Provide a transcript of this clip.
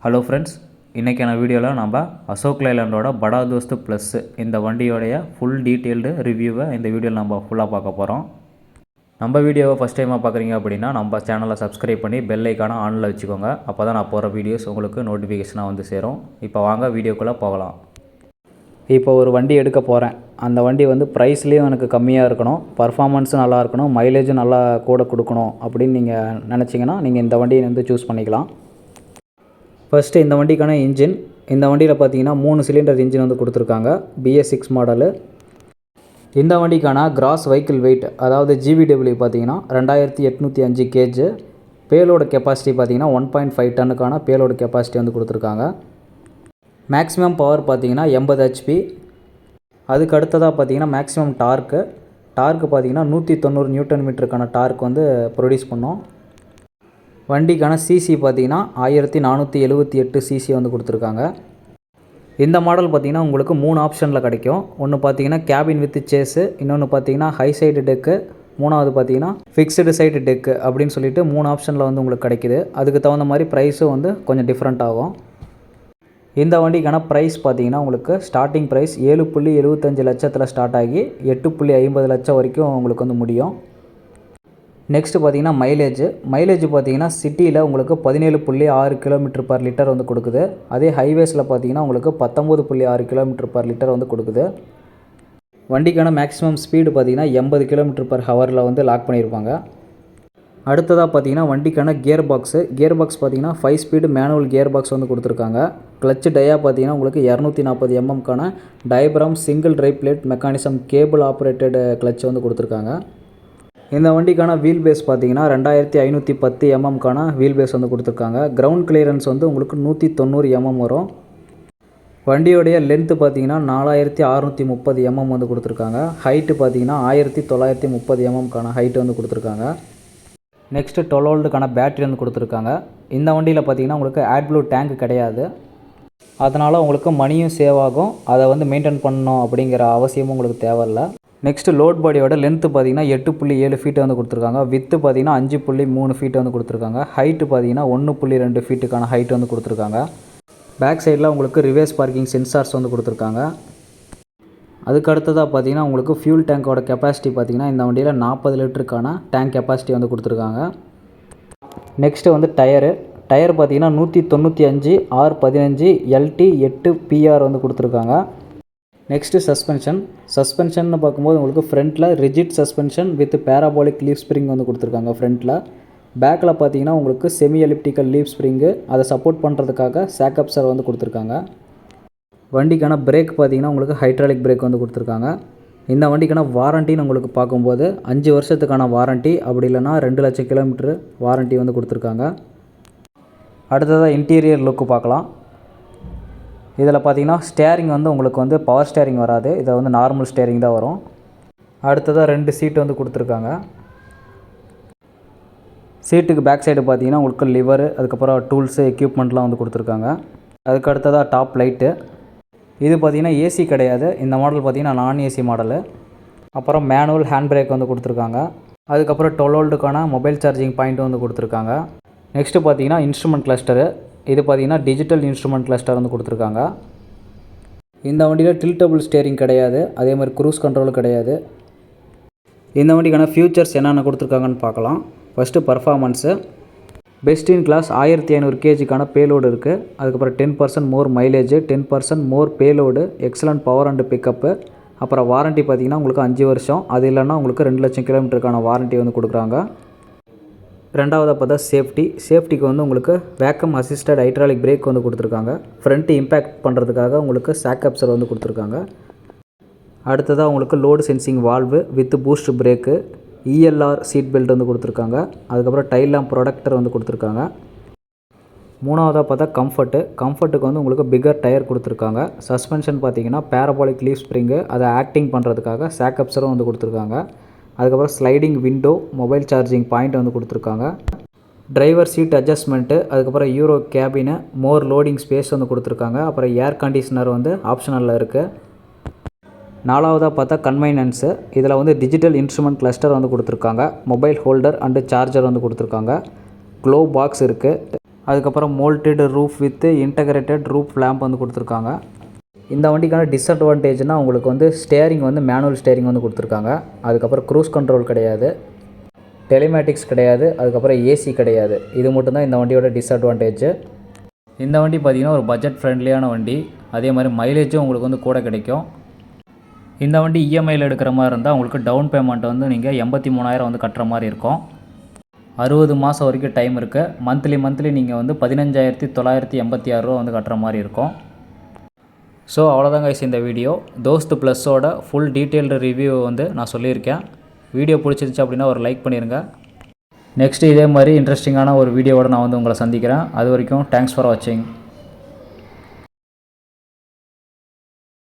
Hello friends, இன்றைக்கான வீடியோவில் நம்ம அசோக் லைலாண்டோட படா தோஸ்த் ப்ளஸ் இந்த வண்டியோடைய ஃபுல் டீட்டெயில்டு ரிவ்யூவை இந்த வீடியோவில் நம்ம ஃபுல்லாக பார்க்க போகிறோம். நம்ம வீடியோவை ஃபஸ்ட் டைமாக பார்க்குறீங்க அப்படின்னா நம்ம சேனலை சப்ஸ்கிரைப் பண்ணி பெல் ஐக்கானை ஆனில் வச்சுக்கோங்க. அப்போ தான் நான் போகிற வீடியோஸ் உங்களுக்கு நோட்டிஃபிகேஷனாக வந்து சேரும். இப்போ வாங்க வீடியோக்குள்ளே போகலாம். இப்போ ஒரு வண்டி எடுக்க போகிறேன். அந்த வண்டி வந்து ப்ரைஸ்லேயும் எனக்கு கம்மியாக இருக்கணும், பர்ஃபார்மன்ஸும் நல்லா இருக்கணும், மைலேஜும் நல்லா கூட கொடுக்கணும் அப்படின்னு நீங்கள் நினச்சிங்கன்னா நீங்கள் இந்த வண்டியை வந்து சூஸ் பண்ணிக்கலாம். ஃபஸ்ட்டு இந்த வண்டிக்கான இன்ஜின். இந்த வண்டியில் பார்த்தீங்கன்னா 3 சிலிண்டர் இன்ஜின் வந்து கொடுத்துருக்காங்க, BS6 மாடலு. இந்த வண்டிக்கான கிராஸ் வெஹிக்கிள் வெயிட் அதாவது GVW பார்த்தீங்கன்னா 2805 kg. பேலோட கெப்பாசிட்டி பார்த்தீங்கன்னா 1.5 டன்னுக்கான பேலோட கெப்பாசிட்டி வந்து கொடுத்துருக்காங்க. மேக்ஸிமம் பவர் பார்த்தீங்கன்னா 80 HP. அதுக்கு அடுத்ததாக பார்த்தீங்கன்னா மேக்ஸிமம் டார்க்கு பார்த்தீங்கன்னா 190 நியூட்டன் மீட்டருக்கான டார்க் வந்து ப்ரொடியூஸ் பண்ணோம். வண்டிக்கான சிசி பார்த்தீங்கன்னா 1478 சிசி வந்து கொடுத்துருக்காங்க. இந்த மாடல் பார்த்தீங்கன்னா உங்களுக்கு 3 ஆப்ஷனில் கிடைக்கும். ஒன்று பார்த்தீங்கன்னா கேபின் வித் சேஸு, இன்னொன்று பார்த்தீங்கன்னா ஹை சைடு டெக்கு, மூணாவது பார்த்தீங்கன்னா ஃபிக்ஸ்டு சைடு டெக்கு அப்படின்னு சொல்லிட்டு 3 ஆப்ஷனில் வந்து உங்களுக்கு கிடைக்கிது. அதுக்கு தகுந்த மாதிரி ப்ரைஸும் வந்து கொஞ்சம் டிஃப்ரெண்ட் ஆகும். இந்த வண்டிக்கான ப்ரைஸ் பார்த்தீங்கன்னா உங்களுக்கு ஸ்டார்டிங் ப்ரைஸ் 7.75 லட்சத்தில் ஸ்டார்ட் ஆகி 8.50 லட்சம் வரைக்கும் உங்களுக்கு வந்து முடியும். நெக்ஸ்ட்டு பார்த்தீங்கன்னா மைலேஜ் பார்த்தீங்கன்னா சிட்டியில் உங்களுக்கு 17.6 km/லிட்டர் வந்து கொடுக்குது. அதே ஹைவேஸில் பார்த்தீங்கன்னா உங்களுக்கு 19.6 km/லிட்டர் வந்து கொடுக்குது. வண்டிக்கான மேக்ஸிமம் ஸ்பீடு பார்த்தீங்கன்னா 80 km/ஹவரில் வந்து லாக் பண்ணியிருப்பாங்க. அடுத்ததாக பார்த்தீங்கன்னா வண்டிக்கான கியர் பாக்ஸ் பார்த்தீங்கன்னா 5 ஸ்பீடு மேனுவல் கியர் பாக்ஸ் வந்து கொடுத்துருக்காங்க. கிளச்சு டயா பார்த்தீங்கன்னா உங்களுக்கு 240 mm diaphragm single drive plate mechanism cable operated clutch வந்து கொடுத்துருக்காங்க. இந்த வண்டிக்கான வீல் பேஸ் பார்த்தீங்கன்னா 2510 mm வீல் பேஸ் வந்து கொடுத்துருக்காங்க. கிரவுண்ட் கிளியரன்ஸ் வந்து உங்களுக்கு 190 mm வரும். வண்டியோடைய லென்த்து பார்த்தீங்கன்னா 4630 mm வந்து கொடுத்துருக்காங்க. ஹைட்டு பார்த்தீங்கன்னா 1930 mm ஹைட்டு வந்து கொடுத்துருக்காங்க. நெக்ஸ்ட்டு 12 V பேட்டரி வந்து கொடுத்துருக்காங்க. இந்த வண்டியில் பார்த்தீங்கன்னா உங்களுக்கு AdBlue டேங்க் கிடையாது. அதனால் உங்களுக்கு மணியும் சேவ் ஆகும். அதை வந்து மெயின்டைன் பண்ணணும் அப்படிங்கிற அவசியமும் உங்களுக்கு தேவையில்லை. நெக்ஸ்ட்டு லோட் பாடியோட லென்த்து பார்த்தீங்கன்னா 8.7 ஃபீட் வந்து கொடுத்துருக்காங்க. வித்து பார்த்தீங்கன்னா 5.3 ஃபீட் வந்து கொடுத்துருக்காங்க. ஹைட்டு பார்த்தீங்கன்னா 1.2 ஃபீட்டுக்கான ஹைட் வந்து கொடுத்துருக்காங்க. பேக் சைடில் உங்களுக்கு ரிவர்ஸ் பார்க்கிங் சென்சார்ஸ் வந்து கொடுத்துருக்காங்க. அதுக்கு அடுத்ததாக பார்த்தீங்கன்னா உங்களுக்கு ஃபியூல் டேங்கோட கெப்பாசிட்டி பார்த்தீங்கன்னா இந்த வண்டியில் 40 லிட்டருக்கான டேங்க் கெப்பாசிட்டி வந்து கொடுத்துருக்காங்க. நெக்ஸ்ட்டு வந்து டயர் பார்த்தீங்கன்னா 195 R15 LT 8 PR வந்து கொடுத்துருக்காங்க. நெக்ஸ்ட்டு சஸ்பென்ஷன் பார்க்கும்போது உங்களுக்கு ஃப்ரண்ட்டில் rigid suspension with parabolic leaf spring வந்து கொடுத்துருக்காங்க ஃப்ரண்ட்டில். பேக்கில் பார்த்தீங்கன்னா உங்களுக்கு செமி எலிப்டிக்கல் லீஃப் ஸ்ப்ரிங்கு, அதை சப்போர்ட் பண்ணுறதுக்காக சாக்கப்சர் வந்து கொடுத்துருக்காங்க. வண்டிக்கான பிரேக் பார்த்தீங்கன்னா உங்களுக்கு ஹைட்ராலிக் பிரேக் வந்து கொடுத்துருக்காங்க. இந்த வண்டிக்கான வாரண்டின்னு உங்களுக்கு பார்க்கும்போது 5 வருஷத்துக்கான வாரண்ட்டி, அப்படி இல்லைனா 2 லட்சம் கிலோமீட்டர் வாரண்ட்டி வந்து கொடுத்துருக்காங்க. அடுத்ததாக இன்டீரியர் லுக்கு பார்க்கலாம். இதில் பார்த்தீங்கன்னா ஸ்டேரிங் வந்து உங்களுக்கு வந்து பவர் ஸ்டேரிங் வராது, இதை வந்து நார்மல் ஸ்டேரிங் தான் வரும். அடுத்ததாக 2 சீட்டு வந்து கொடுத்துருக்காங்க. சீட்டுக்கு பேக் சைடு பார்த்தீங்கன்னா உங்களுக்கு லிவரு, அதுக்கப்புறம் டூல்ஸு எக்யூப்மெண்ட்லாம் வந்து கொடுத்துருக்காங்க. அதுக்கு அடுத்ததாக டாப் லைட்டு. இது பார்த்தீங்கன்னா ஏசி கிடையாது, இந்த மாடல் பார்த்தீங்கன்னா நான் ஏசி மாடலு. அப்புறம் மேனுவல் ஹேண்ட் பிரேக் வந்து கொடுத்துருக்காங்க. அதுக்கப்புறம் 12 V மொபைல் சார்ஜிங் பாயிண்ட் வந்து கொடுத்துருக்காங்க. நெக்ஸ்ட்டு பார்த்தீங்கன்னா இன்ஸ்ட்ருமெண்ட் கிளஸ்டரு. இது பார்த்தீங்கன்னா டிஜிட்டல் இன்ஸ்ட்ருமெண்ட் கிளஸ்டர் வந்து கொடுத்துருக்காங்க. இந்த வண்டியில் டில்டபிள் ஸ்டேரிங் கிடையாது, அதே மாதிரி க்ரூஸ் கண்ட்ரோலும் கிடையாது. இந்த வண்டிக்கான ஃபியூச்சர்ஸ் என்னென்ன கொடுத்துருக்காங்கன்னு பார்க்கலாம். First performance. Best in class 1500 kgக்கான பேலோடு இருக்குது. அதுக்கப்புறம் 10% more mileage, 10% more payload, excellent power and pickup. அப்புறம் வாரண்ட்டி பார்த்தீங்கன்னா உங்களுக்கு 5 வருஷம், அது இல்லைன்னா உங்களுக்கு 2 லட்சம் கிலோமீட்டருக்கான வாரண்ட்டி வந்து கொடுக்குறாங்க. ரெண்டாவதாக பார்த்தா சேஃப்டிக்கு வந்து உங்களுக்கு வேக்கம் அசிஸ்டட் ஹைட்ராலிக் பிரேக் வந்து கொடுத்துருக்காங்க. ஃப்ரண்ட்டு இம்பேக்ட் பண்ணுறதுக்காக உங்களுக்கு சாக்கப்சர் வந்து கொடுத்துருக்காங்க. அடுத்ததாக உங்களுக்கு load sensing valve with boost brake, ELR seat belt வந்து கொடுத்துருக்காங்க. அதுக்கப்புறம் டைல் லேம்ப் ப்ரொடக்டர் வந்து கொடுத்துருக்காங்க. மூணாவதாக பார்த்தா கம்ஃபர்ட்டுக்கு வந்து உங்களுக்கு பிகர் டயர் கொடுத்துருக்காங்க. சஸ்பென்ஷன் பார்த்தீங்கன்னா பேராபாலிக் லீஃப் ஸ்ப்ரிங்கு, அதை ஆக்டிங் பண்ணுறதுக்காக சாக்கப்சரும் வந்து கொடுத்துருக்காங்க. அதுக்கப்புறம் sliding window, mobile charging point வந்து கொடுத்துருக்காங்க. டிரைவர் சீட் அட்ஜஸ்ட்மெண்ட்டு, அதுக்கப்புறம் யூரோ கேபினு, மோர் லோடிங் ஸ்பேஸ் வந்து கொடுத்துருக்காங்க. அப்புறம் ஏர் கண்டிஷனர் வந்து ஆப்ஷனலில் இருக்குது. நாலாவதாக பார்த்தா கன்வைனன்ஸு. இதில் வந்து டிஜிட்டல் இன்ஸ்ட்ருமெண்ட் கிளஸ்டர் வந்து கொடுத்துருக்காங்க. மொபைல் ஹோல்டர் அண்டு சார்ஜர் வந்து கொடுத்துருக்காங்க. க்ளோ பாக்ஸ் இருக்குது. அதுக்கப்புறம் moulded roof with integrated roof lamp வந்து கொடுத்துருக்காங்க. இந்த வண்டிக்கான டிஸ்அட்வான்டேஜ்னால் உங்களுக்கு வந்து ஸ்டேரிங் வந்து மேனுவல் ஸ்டேரிங் வந்து கொடுத்துருக்காங்க. அதுக்கப்புறம் க்ரூஸ் கண்ட்ரோல் கிடையாது, டெலிமேட்டிக்ஸ் கிடையாது, அதுக்கப்புறம் ஏசி கிடையாது. இது மட்டும்தான் இந்த வண்டியோட டிஸ்அட்வான்டேஜ். இந்த வண்டி பார்த்திங்கன்னா ஒரு பட்ஜெட் ஃப்ரெண்ட்லியான வண்டி. அதே மாதிரி மைலேஜும் உங்களுக்கு வந்து கூட கிடைக்கும். இந்த வண்டி இஎம்ஐயில் எடுக்கிற மாதிரி இருந்தால் உங்களுக்கு டவுன் பேமெண்ட் வந்து நீங்கள் 83,000 வந்து கட்டுற மாதிரி இருக்கும். 60 மாதம் வரைக்கும் டைம் இருக்குது. மந்த்லி நீங்கள் வந்து 15,986 வந்து கட்டுற மாதிரி இருக்கும். ஸோ அவ்வளோதாங்க guys இந்த video. Dost ப்ளஸ்ஸோட full detailed review வந்து நான் சொல்லியிருக்கேன். வீடியோ பிடிச்சிருந்துச்சு அப்படின்னா ஒரு லைக் பண்ணிடுங்க. நெக்ஸ்ட்டு இதே மாதிரி இன்ட்ரெஸ்டிங்கான ஒரு வீடியோவோட நான் வந்து உங்களை சந்திக்கிறேன். அது வரைக்கும் தேங்க்ஸ் ஃபார் வாட்சிங்.